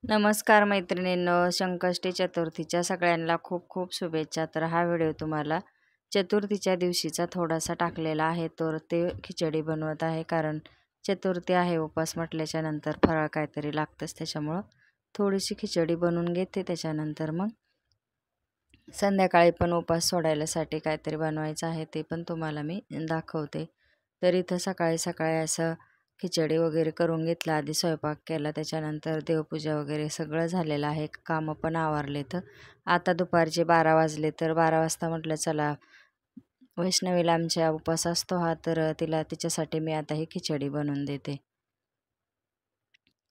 नमस्कार मैत्रिणींनो, संकष्टी चतुर्थीच्या सगळ्यांना खूप खूप शुभेच्छा. तर हा व्हिडिओ तुम्हाला चतुर्थीच्या दिवशीचा थोडासा टाकलेला आहे. तर ते खिचडी बनवत आहे, कारण चतुर्थी आहे, उपवास म्हटल्याच्या नंतर फराळ काहीतरी लागतंच. त्याच्यामुळं थोडीशी खिचडी बनवून घेते. त्याच्यानंतर मग संध्याकाळी पण उपवास सोडायलासाठी काहीतरी बनवायचं आहे, ते पण तुम्हाला मी दाखवते. तर इथं सकाळी सकाळी असं खिचडी वगैरे करून घेतलं, आधी स्वयंपाक केला, त्याच्यानंतर देवपूजा वगैरे सगळं झालेलं आहे, कामं पण आवरले. तर आता दुपारचे 12 वाजले, तर 12 वाजता म्हटलं चला वैष्णवीला आमच्या उपवास असतो हा, तर तिला तिच्यासाठी मी आता ही खिचडी बनवून देते.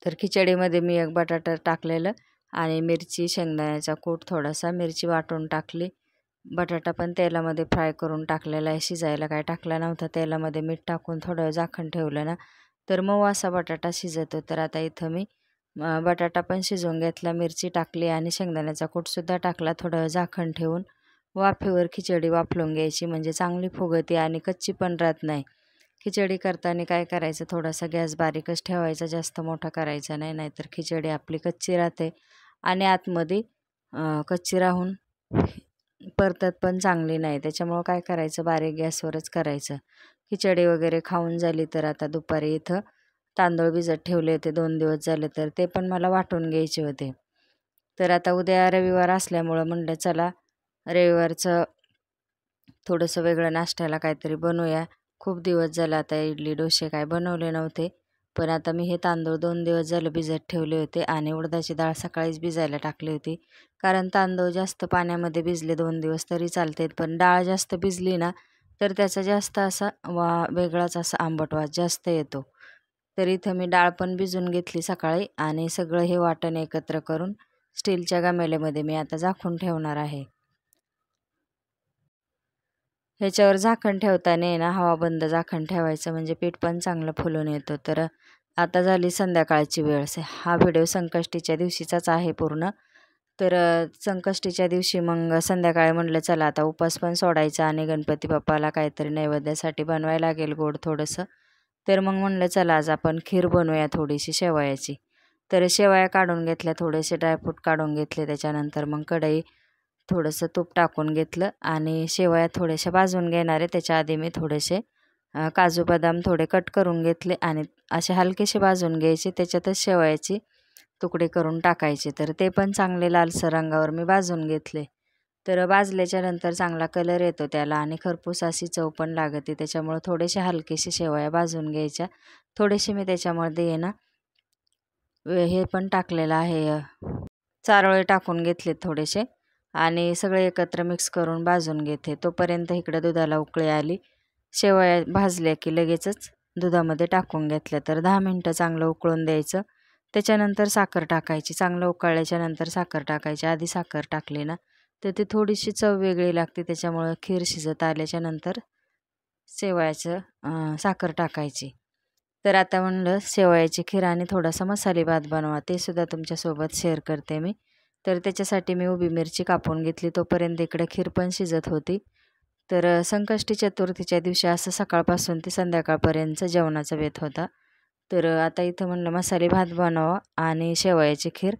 तर खिचडीमध्ये मी एक बटाटा टाकलेलं आणि मिरची, शेंगदाण्याचा कूट, थोडासा मिरची वाटून टाकली. बटाटा पण तेलामध्ये फ्राय करून टाकलेला आहे, शिजायला काय टाकला नव्हता. तेलामध्ये मीठ टाकून थोडं वेळ झाकण ठेवलं ना, तर मऊ असा बटाटा शिजतो. तर आता इथं मी बटाटा पण शिजवून घेतला, मिरची टाकली आणि शेंगदाण्याचा कूटसुद्धा टाकला. थोडं वेळ झाकण ठेवून वाफेवर खिचडी वाफलून घ्यायची, म्हणजे चांगली फुगते आणि कच्ची पण राहत नाही. खिचडी करताना काय करायचं, थोडासा गॅस बारीकच ठेवायचा, जास्त मोठा करायचा नाही, नाहीतर खिचडी आपली कच्ची राहते आणि आतमध्ये कच्ची राहून परतत पण चांगली नाही. त्याच्यामुळं काय करायचं, बारीक गॅसवरच करायचं. खिचडी वगैरे खाऊन झाली, तर आता दुपारी इथं तांदूळ भिजत ठेवले होते, 2 दिवस झाले, तर ते पण मला वाटून घ्यायचे होते. तर आता उद्या रविवार असल्यामुळं म्हणलं चला रविवारचं थोडंसं वेगळं नाश्त्याला काहीतरी बनवूया. खूप दिवस झाले आता इडली डोसे काय बनवले नव्हते. पण आता मी हे तांदूळ 2 दिवस झाले भिजत ठेवले होते आणि उडदाची डाळ सकाळीच भिजायला टाकली होती. कारण तांदूळ जास्त पाण्यामध्ये भिजले 2 दिवस तरी चालतात, पण डाळ जास्त भिजली ना, तर त्याचा जास्त असा वेगळाच असा आंबट वास जास्त येतो. तर इथं मी डाळ पण भिजून घेतली सकाळी आणि सगळं हे वाटण एकत्र करून स्टीलच्या गमेल्यामध्ये मी आता झाकून ठेवणार आहे. ह्याच्यावर झाकण ठेवताना आहे ना, हवा बंद झाकण ठेवायचं, म्हणजे पीठ पण चांगलं फुलून येतं. तर आता झाली संध्याकाळची वेळ. हा व्हिडिओ संकष्टीच्या दिवशीचाच आहे पूर्ण. तर संकष्टीच्या दिवशी मग संध्याकाळी म्हटलं चला आता उपवास पण सोडायचा आणि गणपती बाप्पाला काहीतरी नैवेद्यासाठी बनवायला लागेल गोड थोडंसं. तर मग म्हणलं चला आज आपण खीर बनवूया थोडीशी शेवयाची. तर शेवया काढून घेतल्या, थोडेसे ड्रायफ्रूट काढून घेतले, त्याच्यानंतर मग कढई थोडंसं तूप टाकून घेतलं आणि शेवया थोड्याशा भाजून घेणार आहे. त्याच्या आधी मी थोडेसे काजू बदाम थोडे कट करून घेतले आणि असे हलकेसे भाजून घ्यायचे. त्याच्यातच शेवयाची तुकडे करून टाकायचे. तर ते पण चांगले लालसर रंगावर मी भाजून घेतले. तर भाजल्याच्या नंतर चांगला कलर येतो त्याला आणि खरपूस अशी चव पण लागते. त्याच्यामुळं थोडेसे हलकेसे शेवया भाजून घ्यायच्या. थोडेसे मी त्याच्यामध्ये आहे ना हे पण टाकलेलं आहे, चारोळे टाकून घेतले थोडेसे आणि सगळे एकत्र मिक्स करून भाजून घेते. तोपर्यंत इकडं दुधाला उकळी आली. शेवया भाजल्या की लगेचच दुधामध्ये टाकून घेतल्या. तर 10 मिनटं चांगलं उकळून द्यायचं. त्याच्यानंतर साखर टाकायची. चांगलं उकळल्याच्या नंतर साखर टाकायची. आधी साखर टाकली ना, तर ती थोडीशी चव वेगळी लागते. त्याच्यामुळं खीर शिजत आल्याच्या नंतर साखर टाकायची. तर आता म्हणलं शेवयाची खीर आणि थोडासा मसाले भात बनवा, ते सुद्धा तुमच्यासोबत शेअर करते मी. तर त्याच्यासाठी मी उभी मिरची कापून घेतली. तोपर्यंत इकडे खीर पण शिजत होती. तर संकष्टी चतुर्थीच्या दिवशी असं सकाळपासून ते संध्याकाळपर्यंत जेवणाचा बेत होता. तर आता इथं म्हणलं मसाले भात बनवा आणि शेवयाची खीर.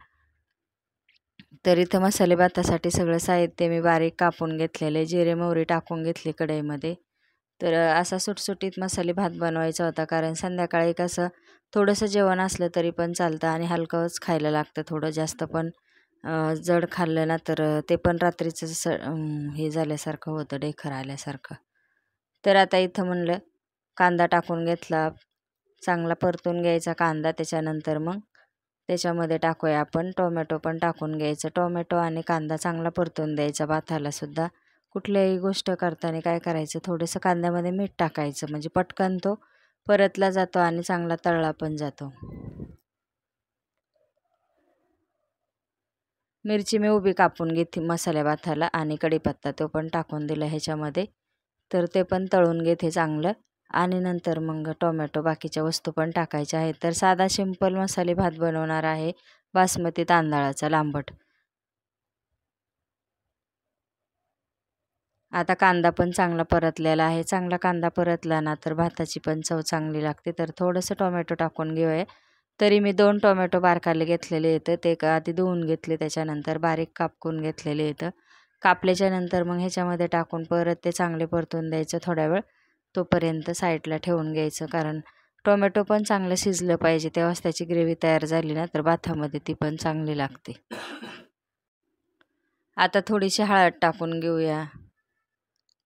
तर इथं मसाले भातासाठी सगळं साहित्य मी बारीक कापून घेतलेले, जिरे मोहरी टाकून घेतली कढईमध्ये. तर असा सुटसुटीत मसाले भात बनवायचा होता, कारण संध्याकाळी कसं थोडंसं जेवण असलं तरी पण चालतं आणि हलकंच खायला लागतं. थोडं जास्त पण जड खाल्लं ना, तर ते पण रात्रीचं जसं हे झाल्यासारखं होतं, ढेकर आल्यासारखं. तर आता इथं म्हणलं कांदा टाकून घेतला, चांगला परतून घ्यायचा कांदा. त्याच्यानंतर मग त्याच्यामध्ये टाकूया आपण टोमॅटो पण टाकून घ्यायचं. टोमॅटो आणि कांदा चांगला परतून द्यायचा भातालासुद्धा. कुठल्याही गोष्ट करताना काय करायचं, थोडंसं कांद्यामध्ये मीठ टाकायचं, म्हणजे पटकन तो परतला जातो आणि चांगला तळला पण जातो. मिरची मी उभी कापून घेते मसाल्या भाताला आणि कढीपत्ता तो पण टाकून दिला ह्याच्यामध्ये. तर ते पण तळून घेते चांगलं आणि नंतर मग टोमॅटो बाकीच्या वस्तू पण टाकायच्या आहेत. तर साधा सिंपल मसाले भात बनवणार आहे, बासमती तांदळाचा लांबट. आता कांदा पण चांगला परतलेला आहे. चांगला कांदा परतला ना, तर भाताची पण चव चांगली लागते. तर थोडंसं टोमॅटो टाकून घेऊया तरी मी 2 टोमॅटो बारकाले घेतलेले आहेत. ते आधी धुवून घेतले, त्याच्यानंतर बारीक कापून घेतलेले आहेत. कापल्याच्या नंतर मग ह्याच्यामध्ये टाकून परत ते चांगले परतून द्यायचं थोड्या वेळ. तोपर्यंत साईडला ठेवून घ्यायचं, कारण टोमॅटो पण चांगलं शिजलं पाहिजे, तेव्हाच त्याची ग्रेव्ही तयार झाली ना तर भातामध्ये ती पण चांगली लागते. आता थोडीशी हळद टाकून घेऊया.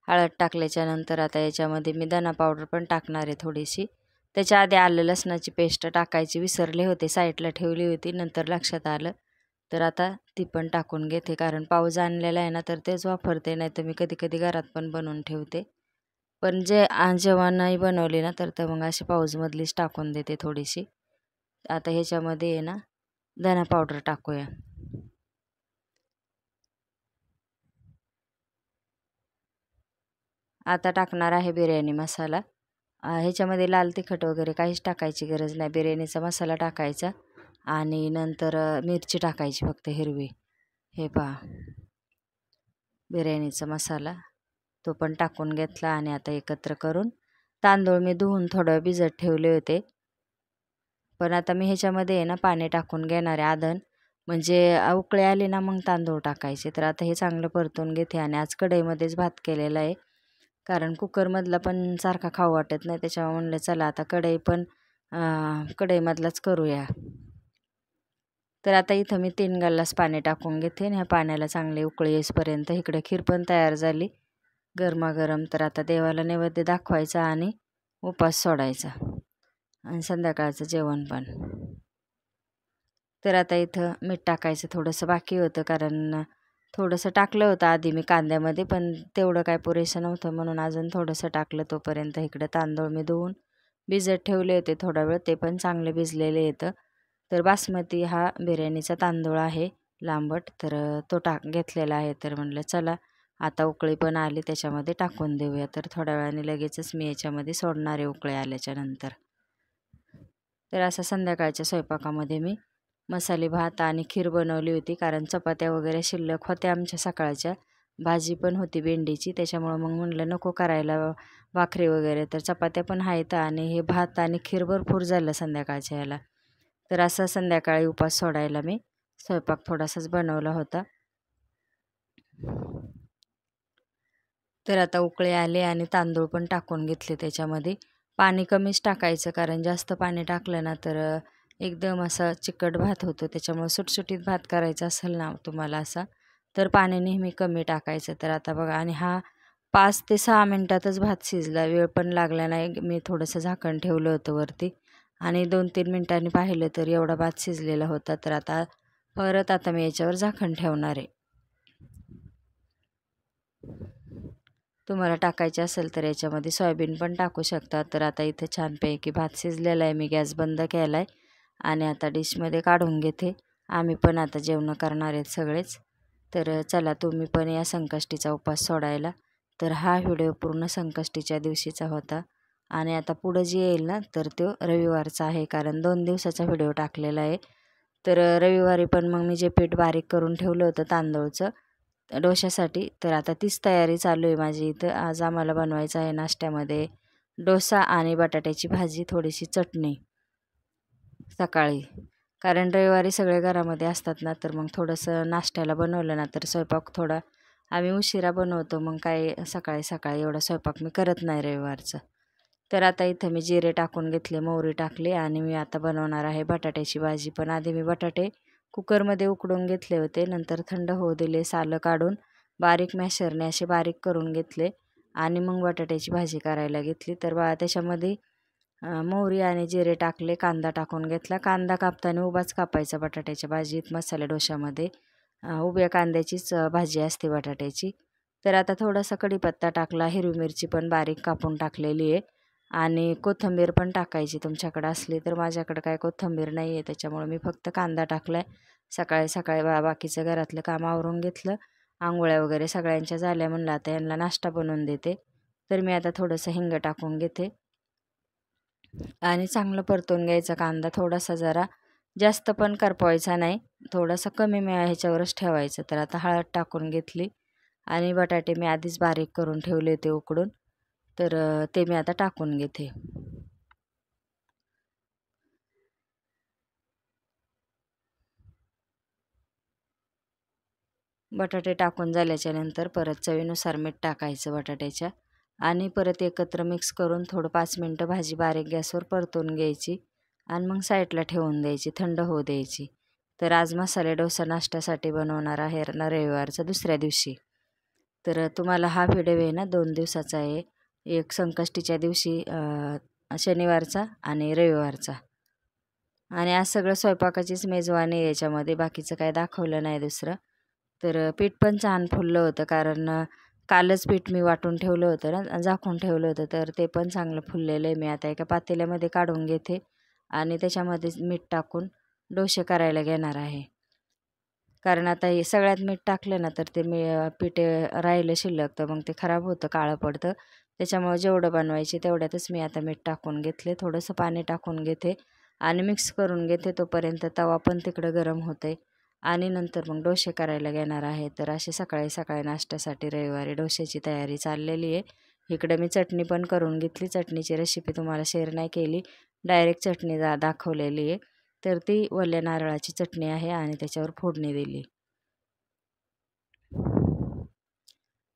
हळद टाकल्याच्या नंतर आता याच्यामध्ये मी धना पावडर पण टाकणार आहे थोडीशी. त्याच्या आधी आलं लसणाची पेस्ट टाकायची विसरले होते, साईडला ठेवली होती, नंतर लक्षात आलं. तर आता ती पण टाकून घेते, कारण पाऊस आणलेला आहे ना तर तेच वापरते, नाही तर मी कधी कधी घरात पण बनवून ठेवते. पण जेव्हा नाही बनवली ना तर मग अशी पाऊसमधलीच टाकून देते थोडीशी. आता ह्याच्यामध्ये आहे ना धना पावडर टाकूया. आता टाकणार आहे बिर्याणी मसाला. ह्याच्यामध्ये लाल तिखट वगैरे काहीच टाकायची गरज नाही. बिर्याणीचा मसाला टाकायचा आणि नंतर मिरची टाकायची फक्त हिरवी. हे पहा, बिर्याणीचा मसाला तो पण टाकून घेतला. आणि आता एकत्र करून तांदूळ मी धुवून थोडं भिजत ठेवले होते, पण आता मी ह्याच्यामध्ये आहे ना पाणी टाकून घेणार आहे आधण, म्हणजे उकळे आले ना मग तांदूळ टाकायचे. तर आता हे चांगलं परतून घेते. आणि आज कढईमध्येच भात केलेला आहे, कारण कुकरमधला पण सारखा खाऊ वाटत नाही, त्याच्यामुळे म्हणलं चला आता कढईमधलाच करूया. तर आता इथं मी 3 ग्लास पाणी टाकून घेते आणि ह्या पाण्याला चांगले उकळी येईपर्यंत. इकडे खीर पण तयार झाली गरमागरम. तर आता देवाला नैवेद्य दाखवायचा आणि उपास सोडायचा आणि संध्याकाळचं जेवण पण. तर आता इथं मीठ टाकायचं थोडंसं बाकी होतं, कारण थोडंसं टाकलं होतं आधी मी कांद्यामध्ये, पण तेवढं काय पुरेसं नव्हतं म्हणून अजून थोडंसं टाकलं. तोपर्यंत इकडे तांदूळ मी धुवून भिजत ठेवले होते थोडा वेळ, ते पण चांगले भिजलेले येतं. तर बासमती हा बिर्याणीचा तांदूळ आहे लांबट, तर तो घेतलेला आहे. तर म्हटलं चला आता उकळी पण आली, त्याच्यामध्ये टाकून देऊया. तर थोड्या वेळाने लगेचच मी याच्यामध्ये सोडणार आहे उकळी आल्याच्या नंतर. तर असं संध्याकाळच्या स्वयंपाकामध्ये मी मसाले भात आणि खीर बनवली होती, कारण चपात्या वगैरे शिल्लक होत्या आमच्या सकाळच्या. भाजी पण होती भेंडीची, त्याच्यामुळं मग म्हटलं नको करायला भाकरी वगैरे, तर चपात्या पण आहेत आणि हे भात आणि खीर भरपूर झालं संध्याकाळच्या याला. तर असं संध्याकाळी उपास सोडायला मी स्वयंपाक थोडासाच बनवला होता. तर आता उकळे आले आणि तांदूळ पण टाकून घेतले त्याच्यामध्ये. पाणी कमीच टाकायचं, कारण जास्त पाणी टाकलं ना तर एकदम असा चिकट भात होतो. त्याच्यामुळे सुटसुटीत भात करायचा असेल ना तुम्हाला असा, तर पाणी नेहमी कमी टाकायचं. तर आता बघा, आणि हा 5 ते 6 मिनटातच भात शिजला, वेळ पण लागला नाही. मी थोडंसं झाकण ठेवलं होतं वरती आणि 2-3 मिनटांनी पाहिलं तर एवढा भात शिजलेला होता. तर आता मी याच्यावर झाकण ठेवणार आहे. तुम्हाला टाकायचे असेल तर याच्यामध्ये सोयाबीन पण टाकू शकता. तर आता इथे छानपैकी भात शिजलेला आहे, मी गॅस बंद केला आहे आणि आता डिशमध्ये काढून घेते. आम्ही पण आता जेवणं करणार आहेत सगळेच. तर चला तुम्ही पण या संकष्टीचा उपास सोडायला. तर हा व्हिडिओ पूर्ण संकष्टीच्या दिवशीचा होता आणि आता पुढं जे येईल ना तर तो रविवारचा आहे, कारण 2 दिवसाचा व्हिडिओ टाकलेला आहे. तर रविवारी पण मग मी जे पीठ बारीक करून ठेवलं होतं तांदूळचं डोश्यासाठी, तर आता तीच तयारी चालू आहे माझी इथं. आज आम्हाला बनवायचं आहे नाश्त्यामध्ये डोसा आणि बटाट्याची भाजी, थोडीशी चटणी सकाळी, कारण रविवारी सगळे घरामध्ये असतात ना, तर मग थोडंसं नाश्त्याला बनवलं ना तर स्वयंपाक थोडा आम्ही उशिरा बनवतो, मग काय सकाळी सकाळी एवढा स्वयंपाक मी करत नाही रविवारचं. तर आता इथं मी जिरे टाकून घेतले, मोहरी टाकली आणि मी आता बनवणार आहे बटाट्याची भाजी. पण आधी मी बटाटे कुकरमध्ये उकडून घेतले होते, नंतर थंड होऊ दिले, सालं काढून बारीक मॅशरने असे बारीक करून घेतले आणि मग बटाट्याची भाजी करायला घेतली. तर त्याच्यामध्ये मोहरी आणि जिरे टाकले, कांदा टाकून घेतला. कांदा कापताना उभाच कापायचा बटाट्याच्या भाजीत, मसाला डोशामध्ये उभ्या कांद्याचीच भाजी असते बटाट्याची. तर आता थोडासा कढीपत्ता टाकला, हिरवी मिरची पण बारीक कापून टाकलेली आहे आणि कोथिंबीर पण टाकायची तुमच्याकडे असली तर. माझ्याकडे काय कोथिंबीर नाही आहे, त्याच्यामुळे मी फक्त कांदा टाकला आहे. सकाळी सकाळी बाकीचं घरातलं काम आवरून घेतलं, आंघोळ्या वगैरे सगळ्यांच्या झाल्या, म्हणलं आता यांना नाश्ता बनवून देते. तर मी आता थोडंसं हिंग टाकून घेते आणि चांगलं परतून घ्यायचा कांदा. थोडासा जरा जास्त पण करपवायचा नाही, थोडासा कमी ह्याच्यावरच ठेवायचं. तर आता हळद टाकून घेतली आणि बटाटे मी आधीच बारीक करून ठेवले ते उकडून, तर ते मी आता टाकून घेते. बटाटे टाकून झाल्याच्यानंतर परत चवीनुसार मीठ टाकायचं बटाट्याच्या आणि परत एकत्र मिक्स करून थोडं 5 मिनटं भाजी बारीक गॅसवर परतून घ्यायची आणि मग साईडला ठेवून द्यायची, थंड होऊ द्यायची. तर आज मसाले डोसा नाश्त्यासाठी बनवणार आहे ना रविवारचा दुसऱ्या दिवशी. तर तुम्हाला हा व्हिडिओ आहे ना 2 दिवसाचा आहे. एक संकष्टीच्या दिवशी शनिवारचा आणि रविवारचा. आणि आज सगळं स्वयंपाकाचीच मेजवानी आहे याच्यामध्ये, बाकीचं काय दाखवलं नाही दुसरं. तर पीठ पण छान फुललं होतं कारण कालच पीठ मी वाटून ठेवलं होतं ना, झाकून ठेवलं होतं. तर ते पण चांगलं फुललेलं आहे. मी आता एका पातेल्यामध्ये काढून घेते आणि त्याच्यामध्ये मीठ टाकून डोसे करायला घेणार आहे. कारण आता हे सगळ्यात मीठ टाकलं ना तर ते पीठ राहिलं शिल्लक तर मग ते खराब होतं, काळं पडतं. त्याच्यामुळे जेवढं बनवायचे तेवढ्यातच मी आता मीठ टाकून घेतले, थोडंसं पाणी टाकून घेते आणि मिक्स करून घेते. तोपर्यंत तवा पण तिकडं गरम होते आणि नंतर मग डोसे करायला घेणार आहे. तर असे सकाळी सकाळी नाश्त्यासाठी रविवारी डोश्याची तयारी चाललेली आहे. इकडे मी चटणी पण करून घेतली. चटणीची रेसिपी तुम्हाला शेअर नाही केली, डायरेक्ट चटणी दाखवलेली आहे. तर ती ओल्या नारळाची चटणी आहे आणि त्याच्यावर फोडणी दिली.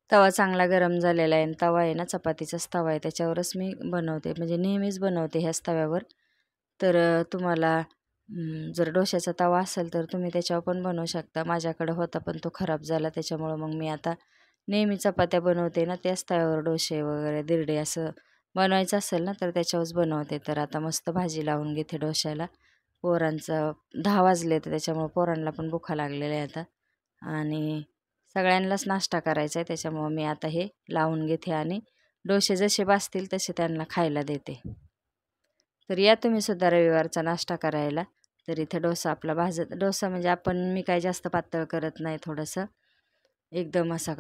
तवा चांगला गरम झालेला आहे आणि तवा आहे ना चपातीचाच तवा आहे, त्याच्यावरच मी बनवते, म्हणजे नेहमीच बनवते ह्याच तव्यावर. तर तुम्हाला जर डोश्याचा तवा असेल तर तुम्ही त्याच्यावर पण बनवू शकता. माझ्याकडे होता पण तो खराब झाला, त्याच्यामुळं मग मी आता नेहमी चपात्या बनवते ना त्याच तव्यावर डोसे वगैरे धिरडे असं बनवायचं असेल ना तर त्याच्यावरच बनवते. तर आता मस्त भाजी लावून घेते डोश्याला. पोरांचं 10 वाजले तर त्याच्यामुळं पोरांना पण भुका लागलेल्या आहे आता आणि सगळ्यांनाच नाश्ता करायचा आहे. त्याच्यामुळं मी आता हे लावून घेते आणि डोसे जसे भाजतील तसे त्यांना खायला देते. तर या तुम्ही सुद्धा रविवारचा नाश्ता करायला. तर इथे डोसा आपला डोसा म्हणजे मी काही जास्त पातळ करत नाही, थोडंसं एकदम असा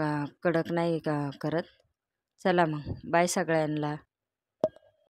कडक नाही करत. चला मग बाय सगळ्यांना.